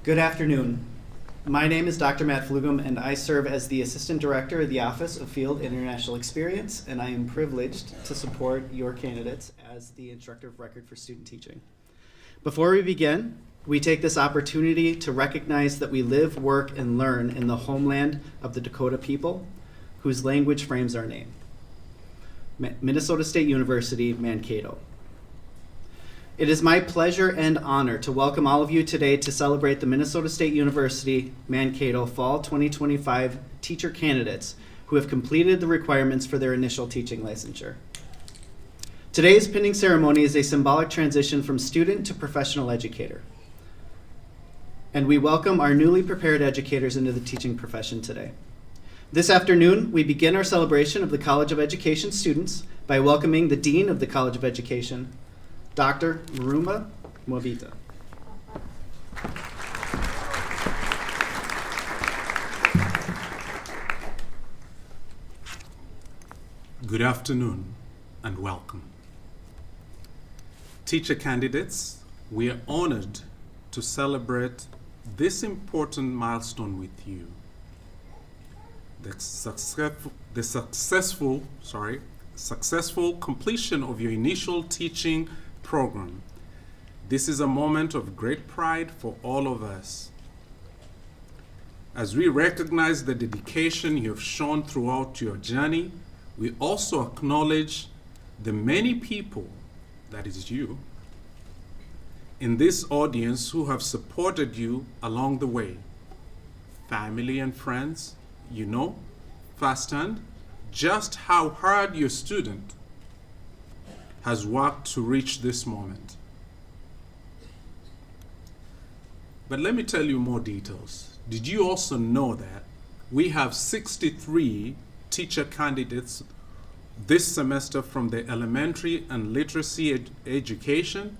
Good afternoon. My name is Dr. Matt Flugum, and I serve as the Assistant Director of the Office of Field International Experience, and I am privileged to support your candidates as the Instructor of Record for Student Teaching. Before we begin, we take this opportunity to recognize that we live, work, and learn in the homeland of the Dakota people, whose language frames our name. Minnesota State University, Mankato. It is my pleasure and honor to welcome all of you today to celebrate the Minnesota State University Mankato Fall 2025 teacher candidates who have completed the requirements for their initial teaching licensure. Today's pinning ceremony is a symbolic transition from student to professional educator. And we welcome our newly prepared educators into the teaching profession today. This afternoon, we begin our celebration of the College of Education students by welcoming the Dean of the College of Education, Dr. Murumba Mwavita. Good afternoon and welcome. Teacher candidates, we are honored to celebrate this important milestone with you. The successful completion of your initial teaching program. This is a moment of great pride for all of us. As we recognize the dedication you have shown throughout your journey, we also acknowledge the many people, that is you, in this audience who have supported you along the way. Family and friends, you know firsthand just how hard your student has worked to reach this moment. But let me tell you more details. Did you also know that we have 63 teacher candidates this semester from the elementary and literacy education,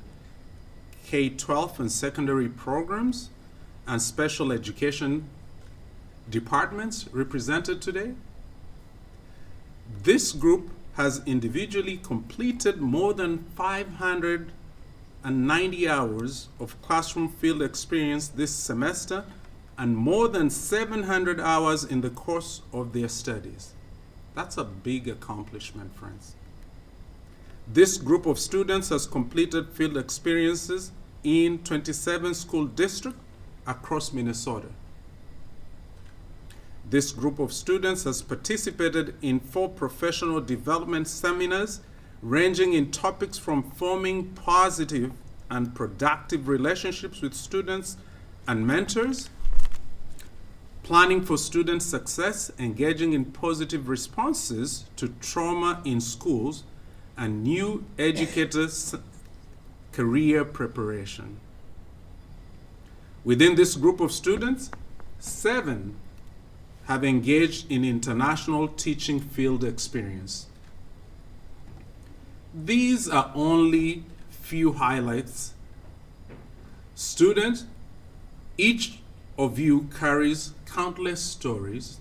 K-12 and secondary programs, and special education departments represented today? This group has individually completed more than 590 hours of classroom field experience this semester and more than 700 hours in the course of their studies. That's a big accomplishment, friends. This group of students has completed field experiences in 27 school districts across Minnesota. This group of students has participated in 4 professional development seminars ranging in topics from forming positive and productive relationships with students and mentors, planning for student success, engaging in positive responses to trauma in schools, and new educators' career preparation. Within this group of students, 7 have engaged in international teaching field experience. These are only few highlights. Students, each of you carries countless stories,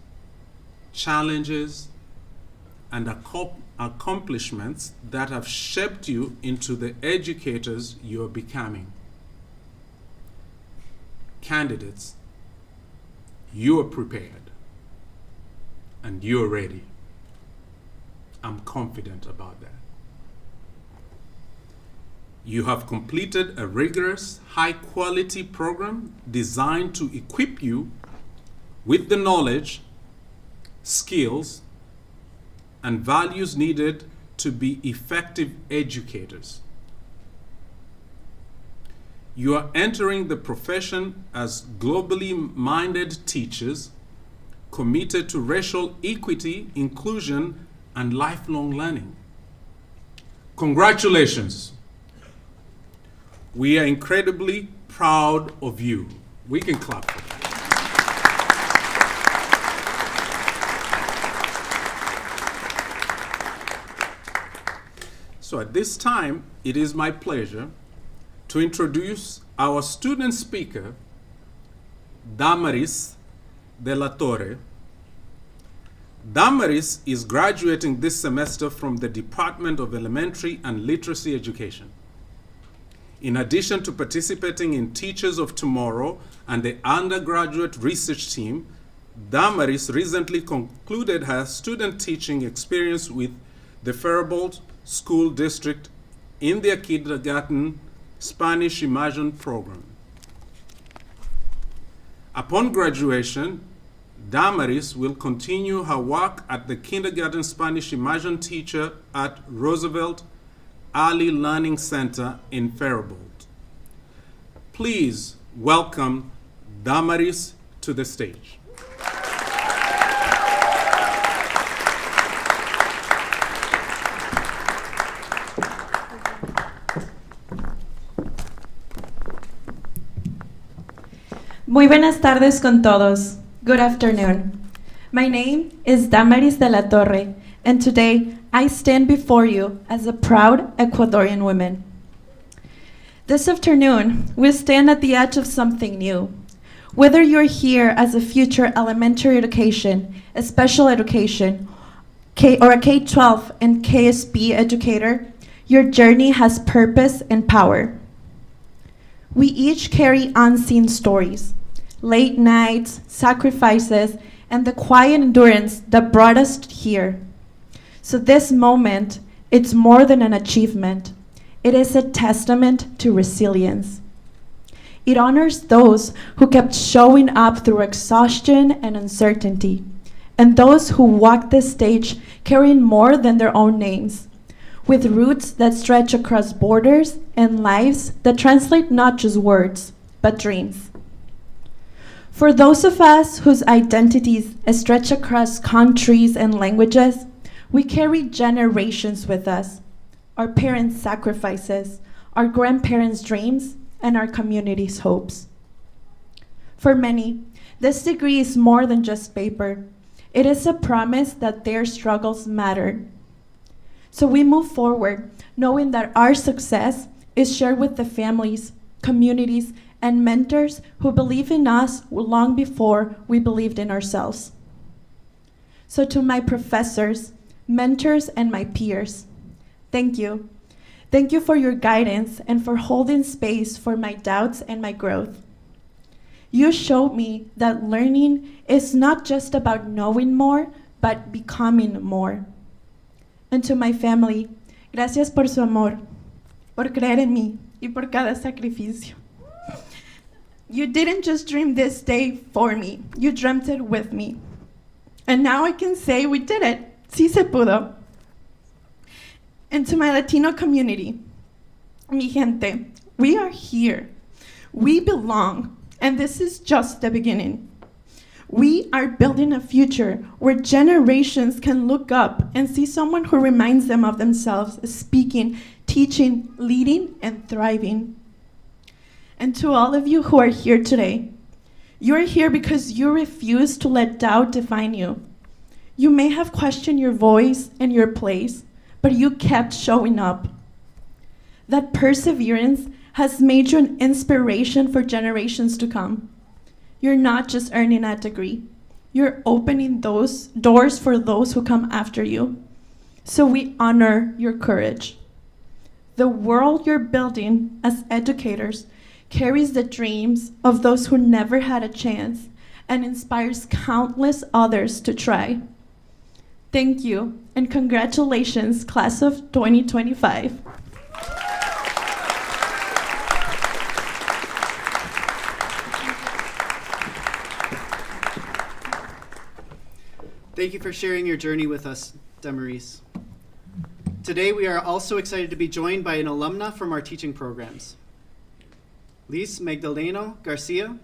challenges, and accomplishments that have shaped you into the educators you are becoming. Candidates, you are prepared and you're ready. I'm confident about that. You have completed a rigorous, high-quality program designed to equip you with the knowledge, skills, and values needed to be effective educators. You are entering the profession as globally minded teachers committed to racial equity, inclusion, and lifelong learning. Congratulations. We are incredibly proud of you. We can clap for that. So at this time, it is my pleasure to introduce our student speaker, Damaris de la Torre. Damaris is graduating this semester from the Department of Elementary and Literacy Education. In addition to participating in Teachers of Tomorrow and the undergraduate research team, Damaris recently concluded her student teaching experience with the Faribault School District in their kindergarten Spanish Immersion program. Upon graduation, Damaris will continue her work at the kindergarten Spanish Immersion teacher at Roosevelt Ali Learning Center in Faribault. Please welcome Damaris to the stage. Muy buenas tardes con todos. Good afternoon. My name is Damaris de la Torre, and today I stand before you as a proud Ecuadorian woman. This afternoon, we stand at the edge of something new. Whether you're here as a future elementary education, a special education, or a K-12 and KSB educator, your journey has purpose and power. We each carry unseen stories, late nights, sacrifices, and the quiet endurance that brought us here. So this moment, it's more than an achievement. It is a testament to resilience. It honors those who kept showing up through exhaustion and uncertainty, and those who walked this stage carrying more than their own names, with roots that stretch across borders and lives that translate not just words, but dreams. For those of us whose identities stretch across countries and languages, we carry generations with us, our parents' sacrifices, our grandparents' dreams, and our community's hopes. For many, this degree is more than just paper. It is a promise that their struggles mattered. So we move forward, knowing that our success is shared with the families, communities, and mentors who believe in us long before we believed in ourselves. So to my professors, mentors, and my peers, thank you. Thank you for your guidance and for holding space for my doubts and my growth. You showed me that learning is not just about knowing more, but becoming more. And to my family, gracias por su amor, por creer en mí, y por cada sacrificio. You didn't just dream this day for me, you dreamt it with me. And now I can say we did it. Sí se pudo. And to my Latino community, mi gente, we are here. We belong, and this is just the beginning. We are building a future where generations can look up and see someone who reminds them of themselves, speaking, teaching, leading, and thriving. And to all of you who are here today, you're here because you refuse to let doubt define you. You may have questioned your voice and your place, but you kept showing up. That perseverance has made you an inspiration for generations to come. You're not just earning a degree. You're opening those doors for those who come after you. So we honor your courage. The world you're building as educators carries the dreams of those who never had a chance and inspires countless others to try. Thank you, and congratulations, class of 2025. Thank you for sharing your journey with us, Damaris. Today, we are also excited to be joined by an alumna from our teaching programs. Liz Magdaleno Garcia.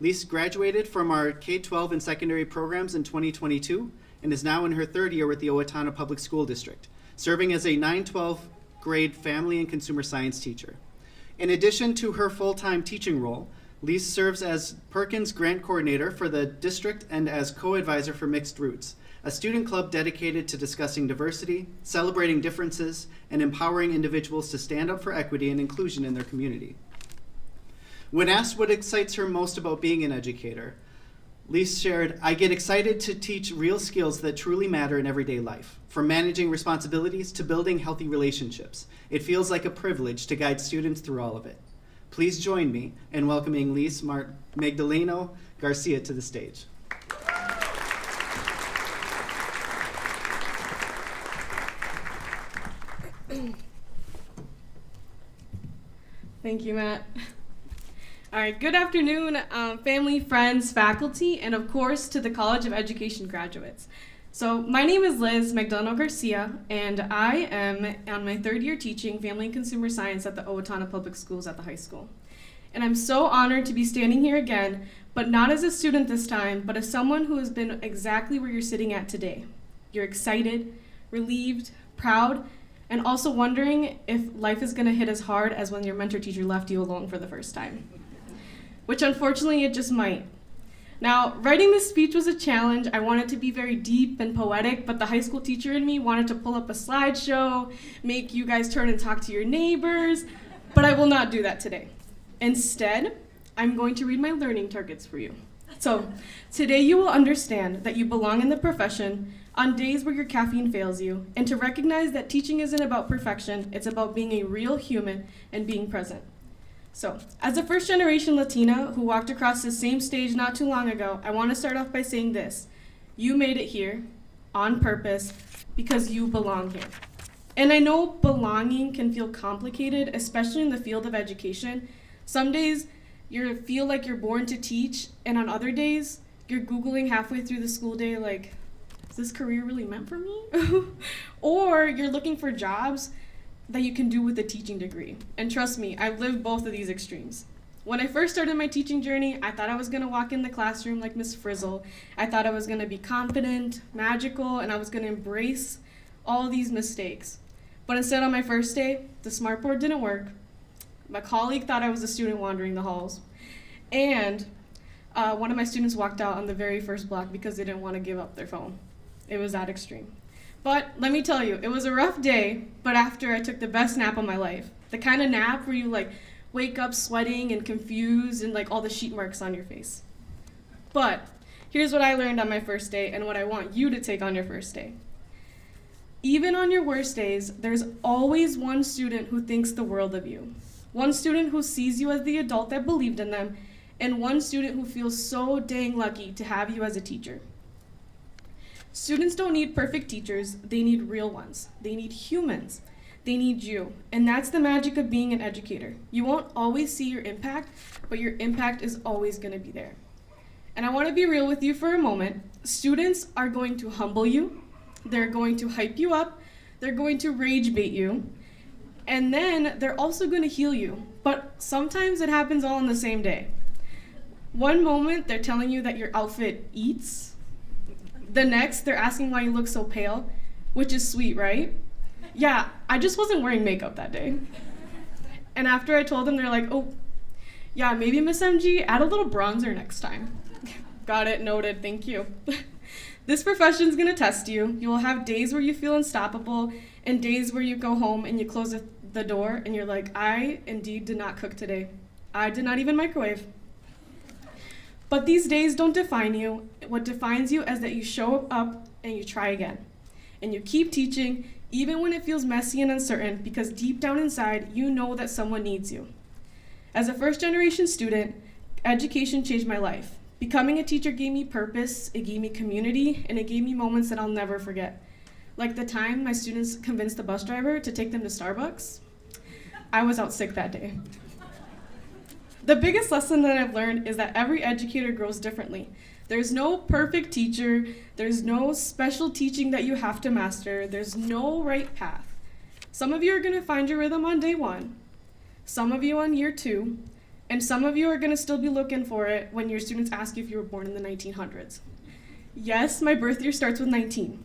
Liz graduated from our K-12 and secondary programs in 2022 and is now in her third year with the Owatonna Public School District, serving as a 9-12 grade family and consumer science teacher. In addition to her full-time teaching role, Liz serves as Perkins Grant Coordinator for the district and as co-advisor for Mixed Roots, a student club dedicated to discussing diversity, celebrating differences, and empowering individuals to stand up for equity and inclusion in their community. When asked what excites her most about being an educator, Liz shared, "I get excited to teach real skills that truly matter in everyday life, from managing responsibilities to building healthy relationships. It feels like a privilege to guide students through all of it." Please join me in welcoming Liz Magdaleno Garcia to the stage. Thank you, Matt. All right, good afternoon, family, friends, faculty, and of course to the College of Education graduates. So my name is Liz Magdaleno Garcia, and I am on my third year teaching Family and Consumer Science at the Owatonna Public Schools at the high school. And I'm so honored to be standing here again, but not as a student this time, but as someone who has been exactly where you're sitting at today. You're excited, relieved, proud, and also wondering if life is going to hit as hard as when your mentor teacher left you alone for the first time. Which unfortunately it just might. Now, writing this speech was a challenge. I wanted to be very deep and poetic, but the high school teacher in me wanted to pull up a slideshow, make you guys turn and talk to your neighbors, but I will not do that today. Instead, I'm going to read my learning targets for you. So, today you will understand that you belong in the profession on days where your caffeine fails you, and to recognize that teaching isn't about perfection, it's about being a real human and being present. So, as a first-generation Latina who walked across the same stage not too long ago, I want to start off by saying this. You made it here on purpose because you belong here. And I know belonging can feel complicated, especially in the field of education. Some days you feel like you're born to teach, and on other days you're Googling halfway through the school day like, is this career really meant for me? Or you're looking for jobs that you can do with a teaching degree. And trust me, I've lived both of these extremes. When I first started my teaching journey, I thought I was gonna walk in the classroom like Miss Frizzle. I thought I was gonna be confident, magical, and I was gonna embrace all these mistakes. But instead on my first day, the smartboard didn't work. My colleague thought I was a student wandering the halls. And one of my students walked out on the very first block because they didn't want to give up their phone. It was that extreme. But let me tell you, it was a rough day, but after I took the best nap of my life. The kind of nap where you like wake up sweating and confused and like all the sheet marks on your face. But here's what I learned on my first day and what I want you to take on your first day. Even on your worst days, there's always one student who thinks the world of you. One student who sees you as the adult that believed in them, and one student who feels so dang lucky to have you as a teacher. Students don't need perfect teachers, they need real ones. They need humans. They need you. And that's the magic of being an educator. You won't always see your impact, but your impact is always going to be there. And I want to be real with you for a moment. Students are going to humble you, they're going to hype you up, they're going to rage bait you, and then they're also going to heal you. But sometimes it happens all in the same day. One moment they're telling you that your outfit eats. The next, they're asking why you look so pale, which is sweet, right? Yeah, I just wasn't wearing makeup that day. And after I told them, they're like, oh, yeah, maybe Miss MG, add a little bronzer next time. Got it, noted, thank you. This profession's gonna test you. You will have days where you feel unstoppable and days where you go home and you close the door and you're like, I indeed did not cook today. I did not even microwave. But these days don't define you. What defines you is that you show up and you try again. And you keep teaching even when it feels messy and uncertain, because deep down inside, you know that someone needs you. As a first-generation student, education changed my life. Becoming a teacher gave me purpose, it gave me community, and it gave me moments that I'll never forget. Like the time my students convinced the bus driver to take them to Starbucks. I was out sick that day. The biggest lesson that I've learned is that every educator grows differently. There's no perfect teacher, there's no special teaching that you have to master, there's no right path. Some of you are gonna find your rhythm on day 1, some of you on year 2, and some of you are gonna still be looking for it when your students ask you if you were born in the 1900s. Yes, my birth year starts with 19,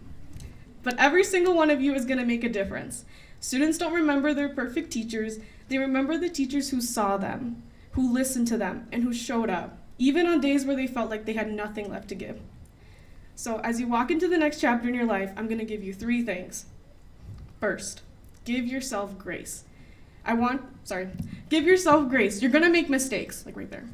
but every single one of you is gonna make a difference. Students don't remember their perfect teachers, they remember the teachers who saw them, who listened to them, and who showed up, even on days where they felt like they had nothing left to give. So as you walk into the next chapter in your life, I'm gonna give you 3 things. First, give yourself grace. Give yourself grace. You're gonna make mistakes, like right there.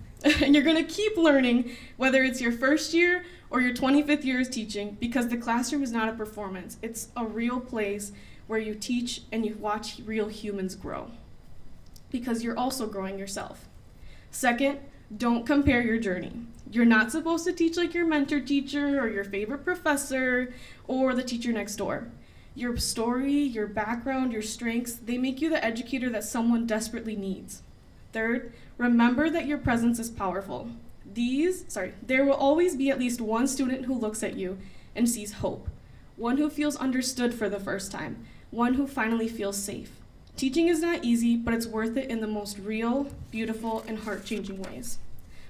And you're gonna keep learning, whether it's your first year or your 25th year of teaching, because the classroom is not a performance. It's a real place where you teach and you watch real humans grow, because you're also growing yourself. Second, don't compare your journey. You're not supposed to teach like your mentor teacher or your favorite professor or the teacher next door. Your story, your background, your strengths, they make you the educator that someone desperately needs. Third, remember that your presence is powerful. There will always be at least one student who looks at you and sees hope. one who feels understood for the first time, one who finally feels safe. Teaching is not easy, but it's worth it in the most real, beautiful, and heart-changing ways.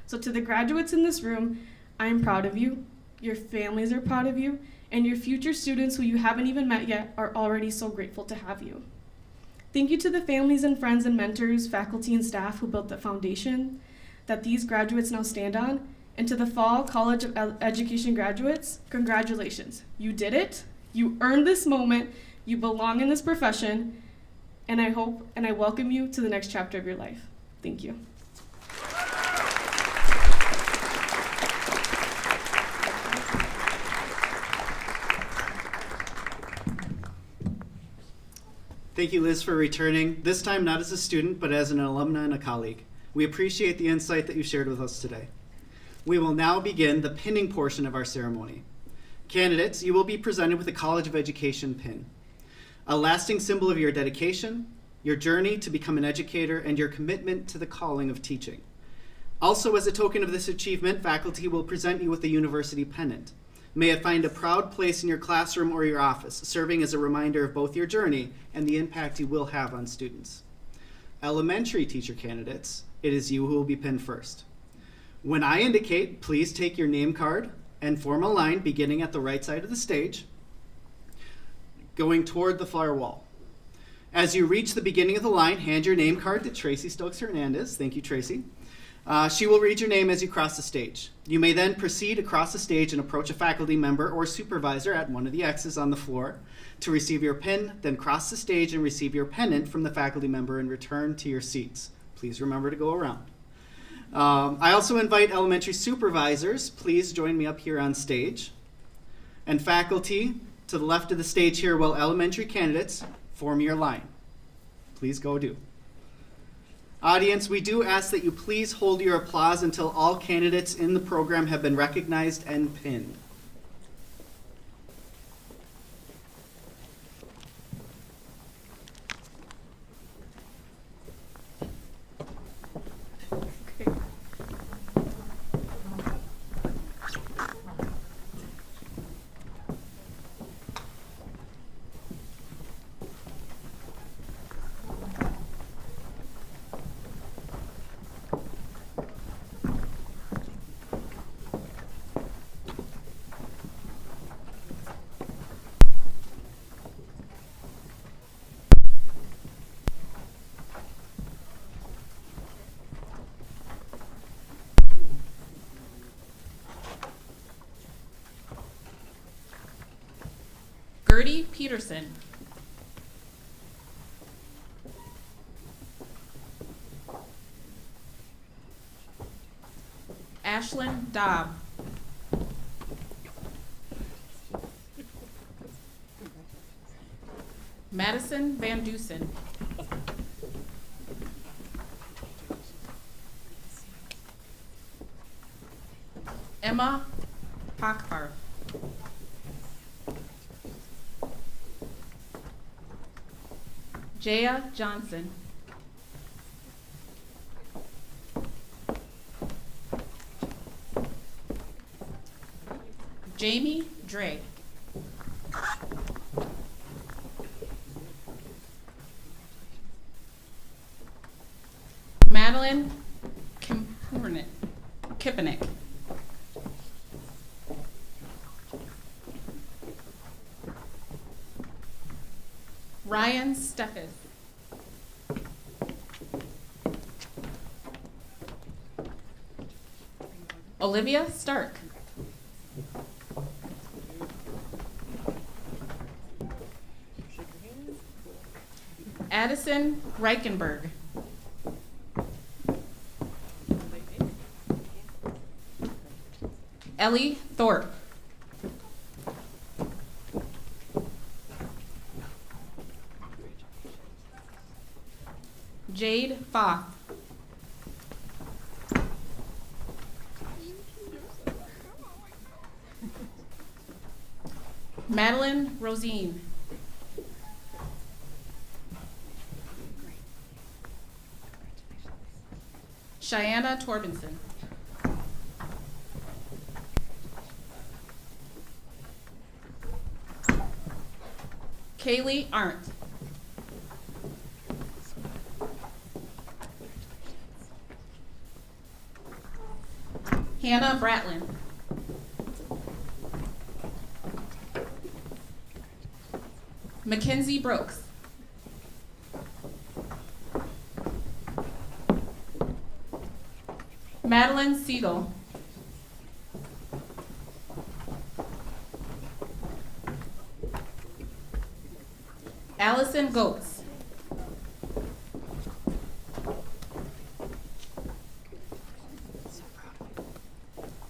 So to the graduates in this room, I am proud of you, your families are proud of you, and your future students who you haven't even met yet are already so grateful to have you. Thank you to the families and friends and mentors, faculty and staff who built the foundation that these graduates now stand on. And to the Fall College of Education graduates, congratulations. You did it. You earned this moment. You belong in this profession. And I hope and I welcome you to the next chapter of your life. Thank you. Thank you, Liz, for returning, this time not as a student, but as an alumna and a colleague. We appreciate the insight that you shared with us today. We will now begin the pinning portion of our ceremony. Candidates, you will be presented with a College of Education pin, a lasting symbol of your dedication, your journey to become an educator, and your commitment to the calling of teaching. Also, as a token of this achievement, faculty will present you with a university pennant. May it find a proud place in your classroom or your office, serving as a reminder of both your journey and the impact you will have on students. Elementary teacher candidates, it is you who will be pinned first. When I indicate, please take your name card and form a line beginning at the right side of the stage, going toward the far wall. As you reach the beginning of the line, hand your name card to Tracy Stokes Hernandez. Thank you, Tracy. She will read your name as you cross the stage. You may then proceed across the stage and approach a faculty member or supervisor at one of the X's on the floor to receive your pin, then cross the stage and receive your pennant from the faculty member and return to your seats. Please remember to go around. I also invite elementary supervisors, please join me up here on stage. And faculty, to the left of the stage here, while elementary candidates form your line. Please go do. Audience, we do ask that you please hold your applause until all candidates in the program have been recognized and pinned. Gertie Peterson. Ashlyn Dobb. Madison Van Dusen. Emma Hockbarth. Jaya Johnson. Jamie Dre. Madeline Kipenick. Ryan Steffes. Olivia Stark. Addison Reichenberg. Ellie Thorpe. Jade Foth. Madeline Rosine. Cheyenne Torbenson. Kaylee Arndt. Hannah Bratlin. Mackenzie Brooks. Madeline Siegel. Allison Goetz.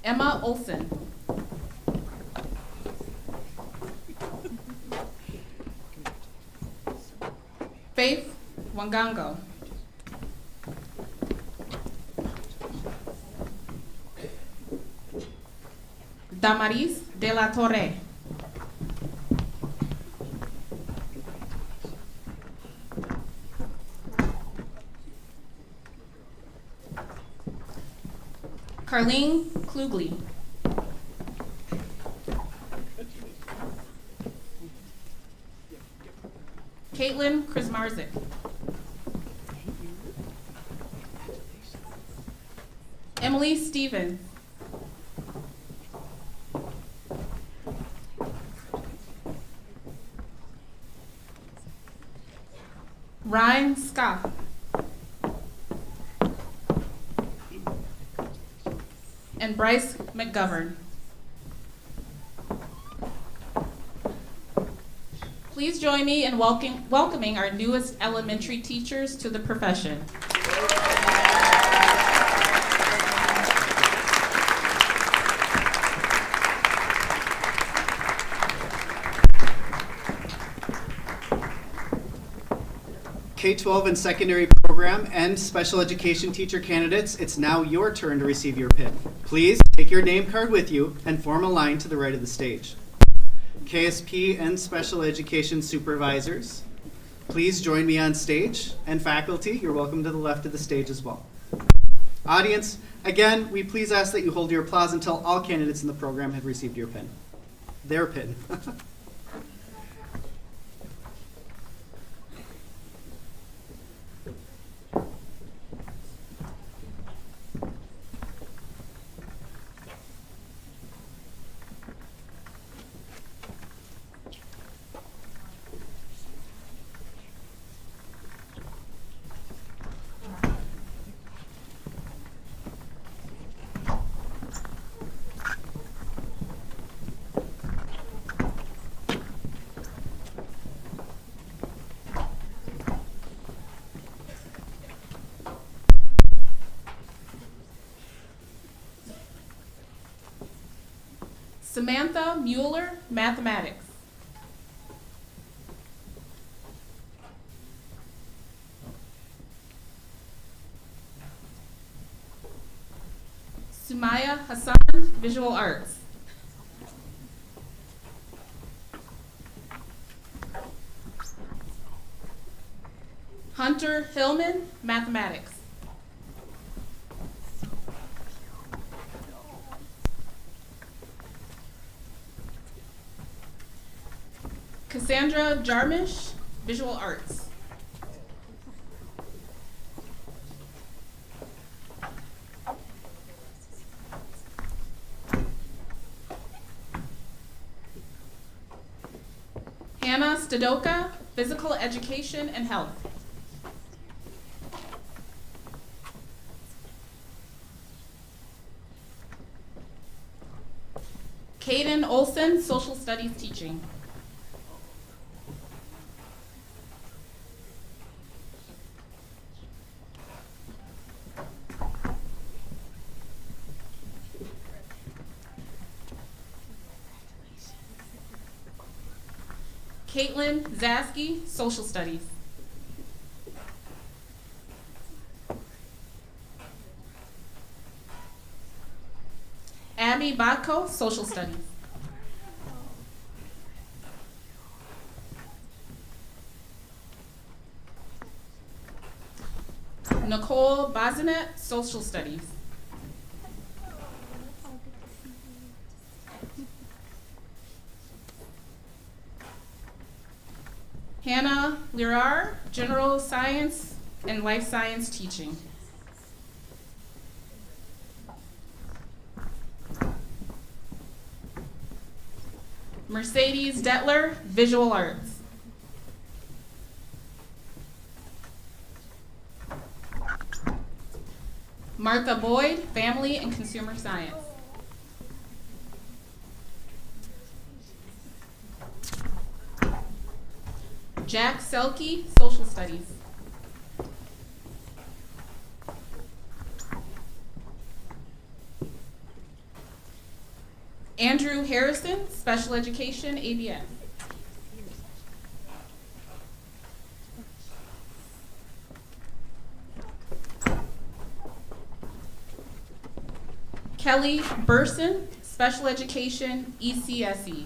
Emma Olson. Faith Wangango. Damaris de la Torre. Carlene Klugli. Caitlin Krismarzik. Emily Stevens. Ryan Scott. And Bryce McGovern. Please join me in welcoming our newest elementary teachers to the profession. K-12 and secondary program and special education teacher candidates, it's now your turn to receive your pin. Please take your name card with you and form a line to the right of the stage. KSP and special education supervisors, please join me on stage. And faculty, you're welcome to the left of the stage as well. Audience, again, we please ask that you hold your applause until all candidates in the program have received your pin. Their pin. Samantha Mueller, Mathematics. Sumaya Hassan, Visual Arts. Hunter Hillman, Mathematics. Cassandra Jarmish, Visual Arts. Hannah Stadoka, Physical Education and Health. Caden Olson, Social Studies Teaching. Caitlin Zasky, Social Studies. Abby Batko, Social Studies. Nicole Bazinet, Social Studies. Lirar, general science and life science teaching. Mercedes Detler, visual arts. Martha Boyd, family and consumer science. Jack Selke, social studies. Andrew Harrison, special education, ABS. Kelly Burson, special education, ECSE.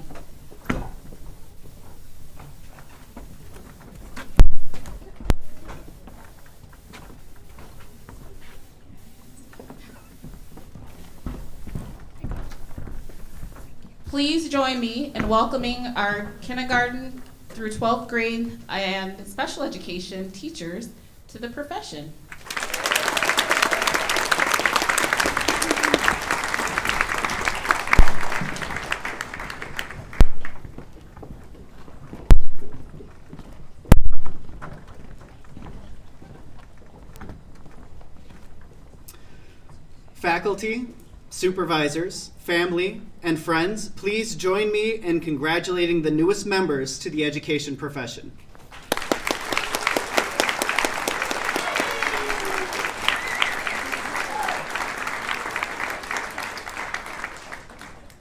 Please join me in welcoming our kindergarten through 12th grade and special education teachers to the profession. Faculty, supervisors, family, and friends, please join me in congratulating the newest members to the education profession.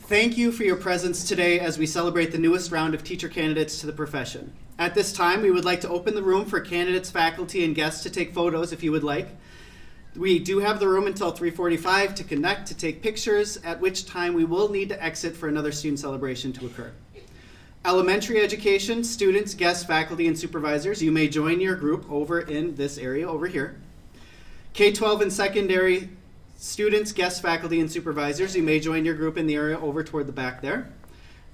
Thank you for your presence today as we celebrate the newest round of teacher candidates to the profession. At this time, we would like to open the room for candidates, faculty, and guests to take photos if you would like. We do have the room until 3:45 to connect, to take pictures, at which time we will need to exit for another student celebration to occur. Elementary education, students, guests, faculty, and supervisors, you may join your group over in this area over here. K-12 and secondary students, guests, faculty, and supervisors, you may join your group in the area over toward the back there.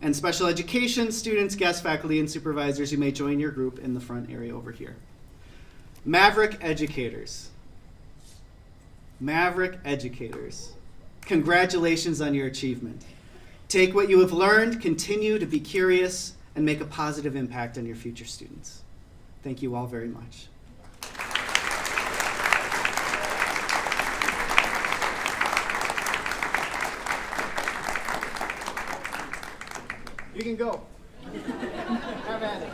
And special education students, guests, faculty, and supervisors, you may join your group in the front area over here. Maverick educators. Maverick educators, congratulations on your achievement. Take what you have learned, continue to be curious, and make a positive impact on your future students. Thank you all very much. You can go. Have at it.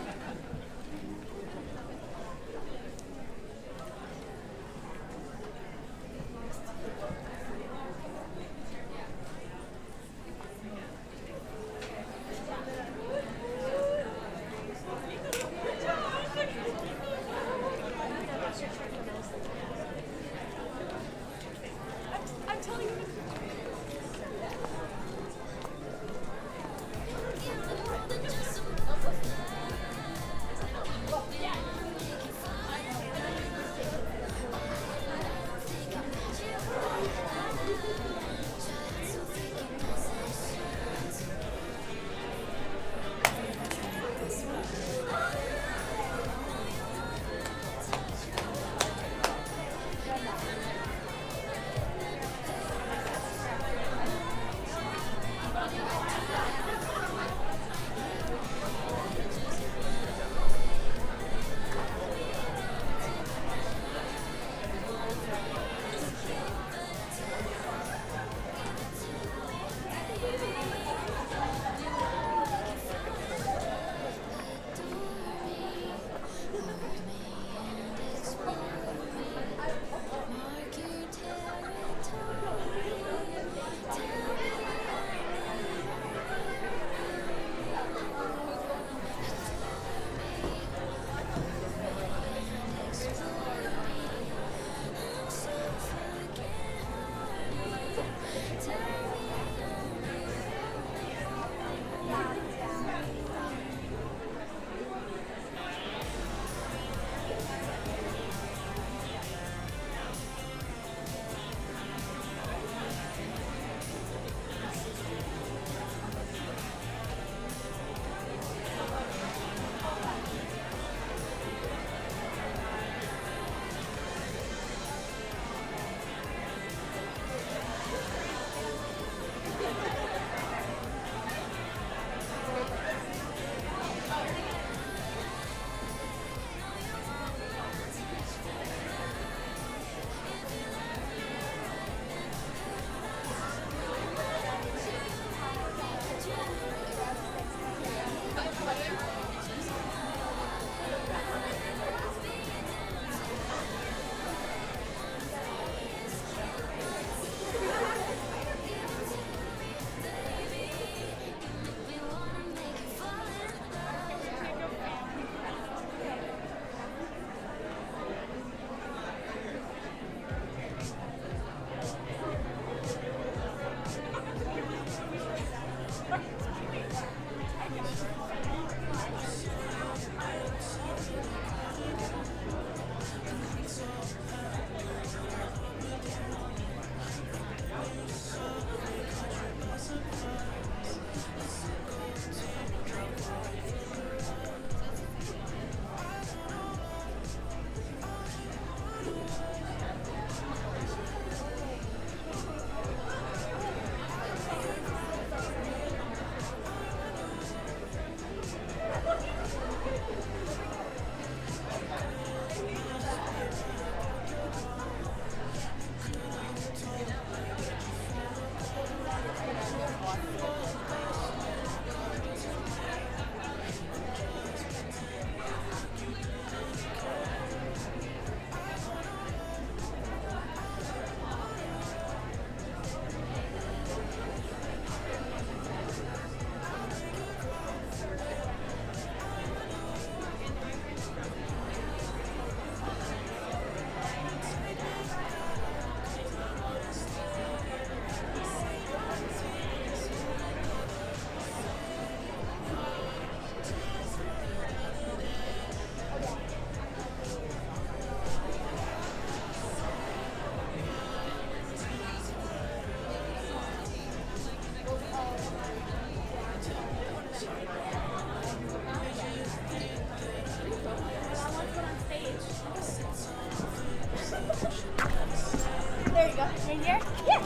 Right here? Yeah.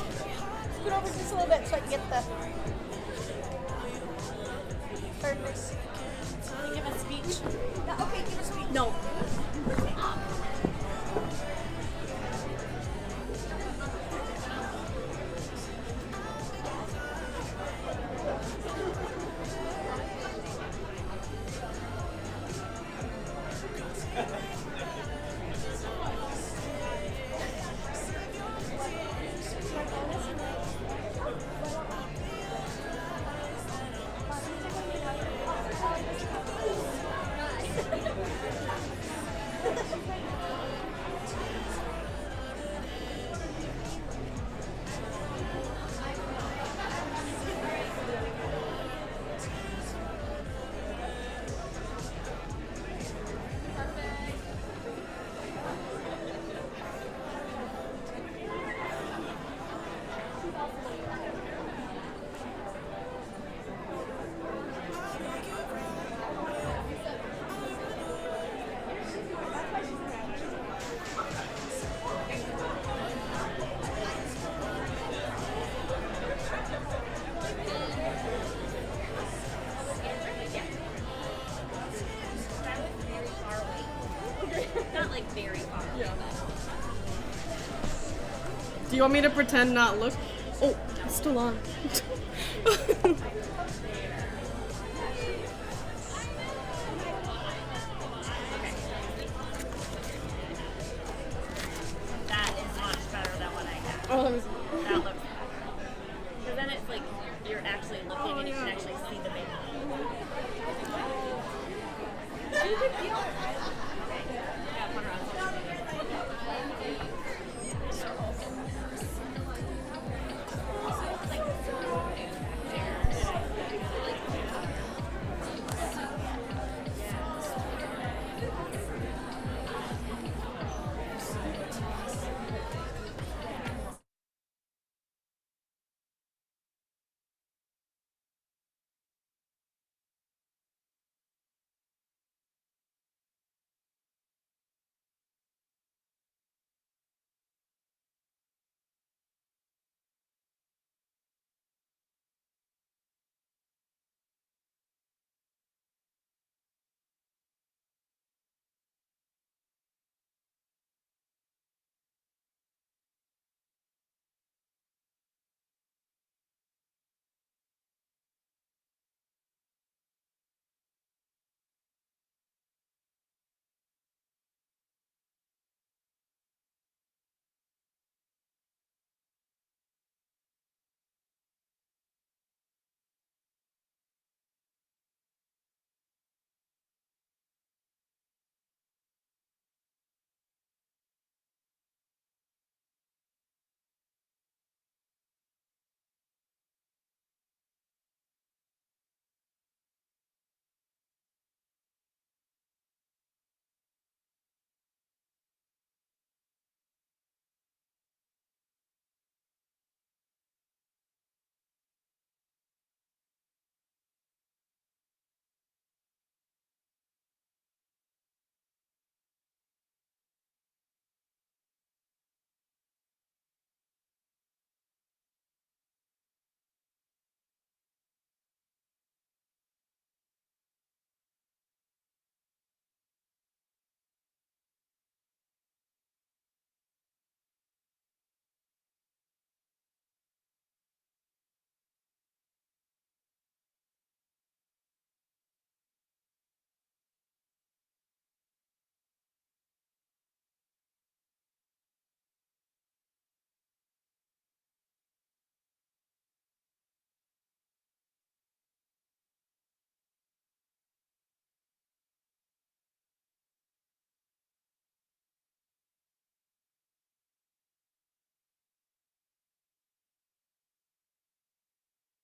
Scoot over just a little bit so I can get the. Perfect. Can you give a speech? No, okay, give a speech. No. Not like very far. Yeah. Do you want me to pretend not look? Oh, it's still on. That is much better than what I got. Oh, that was. That looks